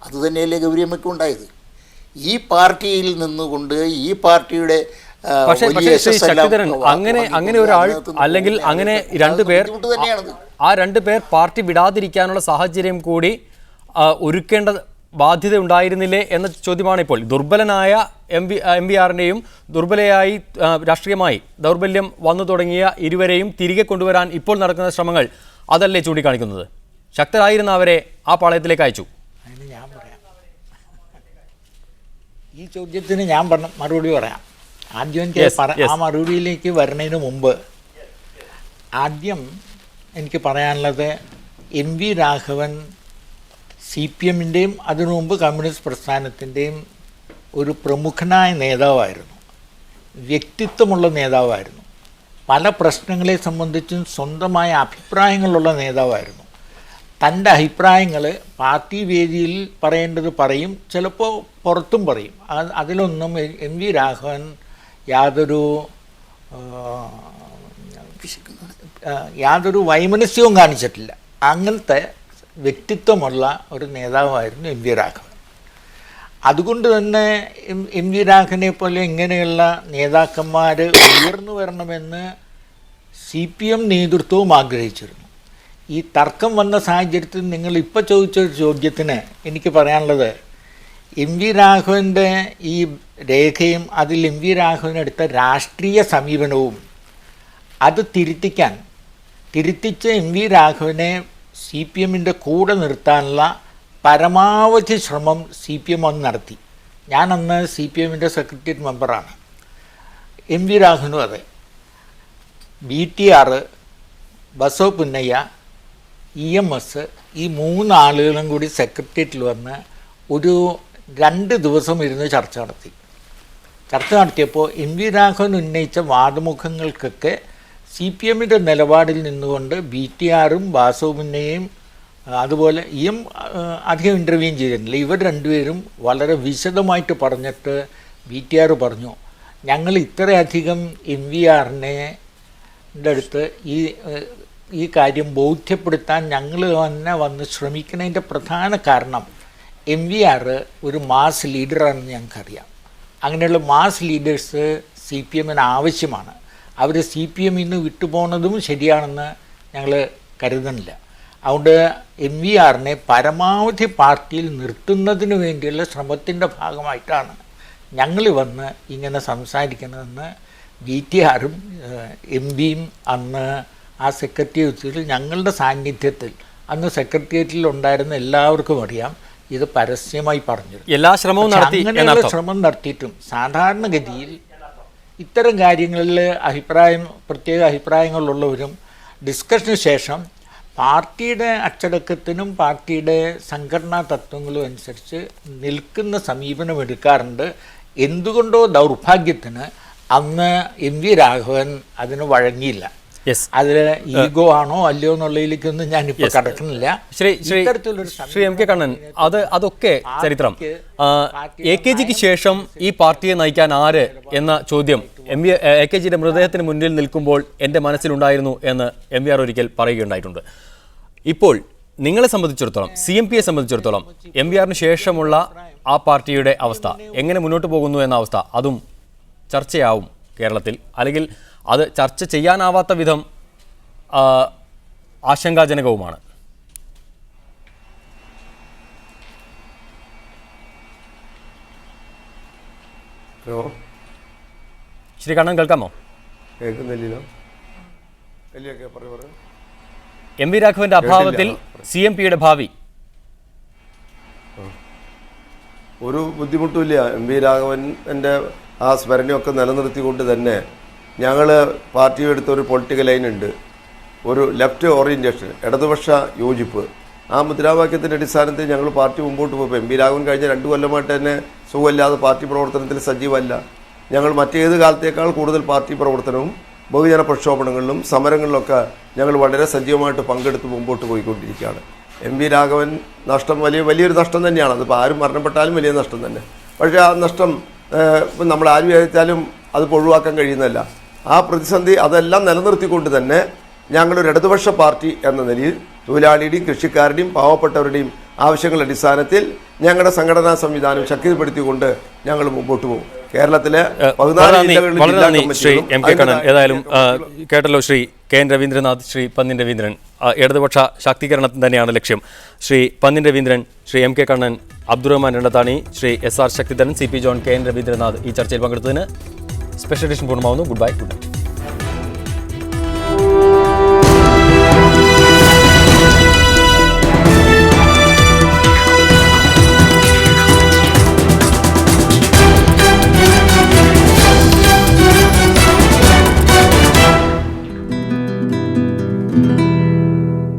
അതുതന്നെയല്ലേ ഗൗരിയമ്മയ്ക്കും ഉണ്ടായത്. ഈ പാർട്ടിയിൽ നിന്നുകൊണ്ട് ഈ പാർട്ടിയുടെ അങ്ങനെ ഒരാൾ അല്ലെങ്കിൽ അങ്ങനെ രണ്ടുപേർ പാർട്ടി വിടാതിരിക്കാനുള്ള സാഹചര്യം കൂടി ഒരുക്കേണ്ട ബാധ്യത ഉണ്ടായിരുന്നില്ലേ എന്ന ചോദ്യമാണ് ഇപ്പോൾ. ദുർബലനായ MVRനെയും ദുർബലയായി രാഷ്ട്രീയമായി ദൗർബല്യം വന്നു തുടങ്ങിയ ഇരുവരെയും തിരികെ കൊണ്ടുവരാൻ ഇപ്പോൾ നടക്കുന്ന ശ്രമങ്ങൾ അതല്ലേ ചൂണ്ടിക്കാണിക്കുന്നത്? ശക്തരായിരുന്ന അവരെ ആ പാളയത്തിലേക്ക് അയച്ചു. ഞാൻ പറയാം, ഈ ചോദ്യത്തിന് ഞാൻ മറുപടി പറയാം. ആദ്യം ആ മറുപടിയിലേക്ക് വരുന്നതിന് മുമ്പ് ആദ്യം എനിക്ക് പറയാനുള്ളത്, MV രാഘവൻ CPMൻ്റെയും അതിനു മുമ്പ് കമ്മ്യൂണിസ്റ്റ് പ്രസ്ഥാനത്തിൻ്റെയും ഒരു പ്രമുഖനായ നേതാവായിരുന്നു, വ്യക്തിത്വമുള്ള നേതാവായിരുന്നു. പല പ്രശ്നങ്ങളെ സംബന്ധിച്ചും സ്വന്തമായ അഭിപ്രായങ്ങളുള്ള നേതാവായിരുന്നു. തൻ്റെ അഭിപ്രായങ്ങൾ പാർട്ടി വേദിയിൽ പറയേണ്ടത് പറയും, ചിലപ്പോൾ പുറത്തും പറയും. അതിലൊന്നും MV രാഘവൻ യാതൊരു വൈമനസ്യവും കാണിച്ചിട്ടില്ല. അങ്ങനത്തെ വ്യക്തിത്വമുള്ള ഒരു നേതാവായിരുന്നു MV രാഘവൻ. അതുകൊണ്ട് തന്നെ MV രാഘവനെ പോലെ ഇങ്ങനെയുള്ള നേതാക്കന്മാർ ഉയർന്നു വരണമെന്ന് CPM നേതൃത്വവും ആഗ്രഹിച്ചിരുന്നു. ഈ തർക്കം വന്ന സാഹചര്യത്തിൽ നിങ്ങൾ ഇപ്പോൾ ചോദിച്ച ചോദ്യത്തിന് എനിക്ക് പറയാനുള്ളത്, MV രാഘവൻ്റെ ഈ രേഖയും അതിൽ MV രാഘവനെടുത്ത രാഷ്ട്രീയ സമീപനവും അത് തിരുത്തിച്ച് MV രാഘവനെ CPMൻ്റെ കൂടെ നിർത്താനുള്ള പരമാവധി ശ്രമം CPM അന്ന് നടത്തി. ഞാനന്ന് CPMൻ്റെ സെക്രട്ടേറിയറ്റ് മെമ്പറാണ്. MV രാഘവനും അതെ. BTR, ബസവ പുന്നയ്യ, EMS ഈ 3 ആളുകളും കൂടി സെക്രട്ടേറിയറ്റിൽ വന്ന് ഒരു 2 ദിവസം ഇരുന്ന് ചർച്ച നടത്തിയപ്പോൾ MV രാഘവൻ ഉന്നയിച്ച വാദമുഖങ്ങൾക്കൊക്കെ CPMൻ്റെ നിലപാടിൽ നിന്നുകൊണ്ട് BTRും ബാസവ പുന്നയ്യയും അതുപോലെ അധികം ഇൻ്റർവ്യൂ ചെയ്തിരുന്നില്ല. ഇവർ രണ്ടുപേരും വളരെ വിശദമായിട്ട് പറഞ്ഞിട്ട് BTR പറഞ്ഞു, ഞങ്ങൾ ഇത്രയധികം MVRനെ അടുത്ത് ഈ കാര്യം ബോധ്യപ്പെടുത്താൻ ഞങ്ങൾ തന്നെ വന്ന് ശ്രമിക്കുന്നതിൻ്റെ പ്രധാന കാരണം MVR ഒരു മാസ് ലീഡറാണെന്ന് ഞങ്ങൾക്കറിയാം. അങ്ങനെയുള്ള മാസ് ലീഡേഴ്സ് CPMന് ആവശ്യമാണ്. അവർ CPM ഇന്ന് വിട്ടുപോകുന്നതും ശരിയാണെന്ന് ഞങ്ങൾ കരുതുന്നില്ല. അതുകൊണ്ട് MVRനെ പരമാവധി പാർട്ടിയിൽ നിർത്തുന്നതിന് വേണ്ടിയുള്ള ശ്രമത്തിൻ്റെ ഭാഗമായിട്ടാണ് ഞങ്ങൾ വന്ന് ഇങ്ങനെ സംസാരിക്കുന്നതെന്ന് BTRും MVയും അന്ന് ആ സെക്രട്ടേറിയറ്റിൽ ഞങ്ങളുടെ സാന്നിധ്യത്തിൽ അന്ന് സെക്രട്ടേറിയറ്റിൽ ഉണ്ടായിരുന്ന എല്ലാവർക്കും അറിയാം. ഇത് പരസ്യമായി പറഞ്ഞു. എല്ലാ ശ്രമവും അങ്ങനെയുള്ള ശ്രമം നടത്തിയിട്ടും സാധാരണഗതിയിൽ ഇത്തരം കാര്യങ്ങളിൽ പ്രത്യേക അഭിപ്രായങ്ങളുള്ളവരും ഡിസ്കഷന് ശേഷം പാർട്ടിയുടെ അച്ചടക്കത്തിനും പാർട്ടിയുടെ സംഘടനാ തത്വങ്ങളും അനുസരിച്ച് നിൽക്കുന്ന സമീപനം എടുക്കാറുണ്ട്. എന്തുകൊണ്ടോ ദൗർഭാഗ്യത്തിന് അന്ന് MV രാഘവൻ അതിന് വഴങ്ങിയില്ല. അതിൽ ഈഗോ ആണോ അല്ലയോ എന്നുള്ളതിലേക്കൊന്നും ഞാനിപ്പോൾ കടക്കുന്നില്ല. ശ്രീ MK കണ്ണൻ, അതൊക്കെ ചരിത്രം. AKGക്ക് ശേഷം ഈ പാർട്ടിയെ നയിക്കാൻ ആര് എന്ന ചോദ്യം AKGയുടെ മൃതദേഹത്തിന് മുന്നിൽ നിൽക്കുമ്പോൾ എൻ്റെ മനസ്സിലുണ്ടായിരുന്നു എന്ന് MVR ഒരിക്കൽ പറയുകയുണ്ടായിട്ടുണ്ട്. ഇപ്പോൾ നിങ്ങളെ സംബന്ധിച്ചിടത്തോളം, CMPയെ സംബന്ധിച്ചിടത്തോളം MVRന് ശേഷമുള്ള ആ പാർട്ടിയുടെ അവസ്ഥ എങ്ങനെ മുന്നോട്ട് പോകുന്നു എന്ന അവസ്ഥ, അതും ചർച്ചയാവും കേരളത്തിൽ, അല്ലെങ്കിൽ അത് ചർച്ച ചെയ്യാനാവാത്ത വിധം ആശങ്കാജനകവുമാണ്. ശ്രീ കണ്ണൻ, കേൾക്കാമോ? MV രാഘവന്റെ അഭാവത്തിൽ CMPയുടെ ഭാവി ഒരു ബുദ്ധിമുട്ടുമില്ല. MV രാഘവൻ്റെ ആ സ്മരണയൊക്കെ നിലനിർത്തിക്കൊണ്ട് തന്നെ ഞങ്ങൾ പാർട്ടി എടുത്തൊരു പൊളിറ്റിക്കൽ ലൈൻ ഉണ്ട്, ഒരു ലെഫ്റ്റ് ഓറിയൻറ്റേഷൻ, ഇടതുപക്ഷ യോജിപ്പ്. ആ മുദ്രാവാക്യത്തിൻ്റെ അടിസ്ഥാനത്തിൽ ഞങ്ങൾ പാർട്ടി മുമ്പോട്ട് പോയപ്പോൾ MV രാഘവൻ കഴിഞ്ഞ 2 കൊല്ലമായിട്ട് തന്നെ സുഖമില്ലാതെ പാർട്ടി പ്രവർത്തനത്തിൽ സജീവമല്ല. ഞങ്ങൾ മറ്റേത് കാലത്തേക്കാൾ കൂടുതൽ പാർട്ടി പ്രവർത്തനവും ബഹുജന പ്രക്ഷോഭങ്ങളിലും സമരങ്ങളിലൊക്കെ ഞങ്ങൾ വളരെ സജീവമായിട്ട് പങ്കെടുത്ത് മുമ്പോട്ട് പോയിക്കൊണ്ടിരിക്കുകയാണ്. MV രാഘവൻ നഷ്ടം വലിയൊരു നഷ്ടം തന്നെയാണ്. അതിപ്പോൾ ആരും മരണപ്പെട്ടാലും വലിയ നഷ്ടം തന്നെ. പക്ഷേ ആ നഷ്ടം നമ്മൾ ആര് വിചാരിച്ചാലും അതിപ്പോൾ ഒഴിവാക്കാൻ കഴിയുന്നതല്ല. ആ പ്രതിസന്ധി അതെല്ലാം നിലനിർത്തിക്കൊണ്ട് തന്നെ ഞങ്ങളൊരു ഇടതുപക്ഷ പാർട്ടി എന്ന നിലയിൽ തൊഴിലാളിയുടെയും കൃഷിക്കാരുടെയും പാവപ്പെട്ടവരുടെയും ആവശ്യങ്ങളുടെ അടിസ്ഥാനത്തിൽ ഞങ്ങളുടെ സംഘടനാ സംവിധാനം ശക്തിപ്പെടുത്തിക്കൊണ്ട് ഞങ്ങൾ മുമ്പോട്ട് പോകും. കേരളത്തിലെ 14 ജില്ലകളിൽ വളരെ ജില്ലാ നന്ദി ശ്രീ കമ്മിറ്റികളും എം കെ കണ്ണൻ. ഏതായാലും കേട്ടല്ലോ ശ്രീ കെ എൻ രവീന്ദ്രനാഥ്, ശ്രീ പന്ന്യൻ രവീന്ദ്രൻ, ഇടതുപക്ഷ ശാക്തീകരണത്തിന് തന്നെയാണ് ലക്ഷ്യം. Shri Pannyan Raveendran, Shri M K Kannan, Abdurahman Randathani, Shri S R Sakthidharan, C P John, K N Raveendranath ഈ ചർച്ചയിൽ പങ്കെടുത്തതിന് സ്പെഷ്യൽ എഡിഷൻ പൂർണ്ണമാവുന്നു. Goodbye, good night.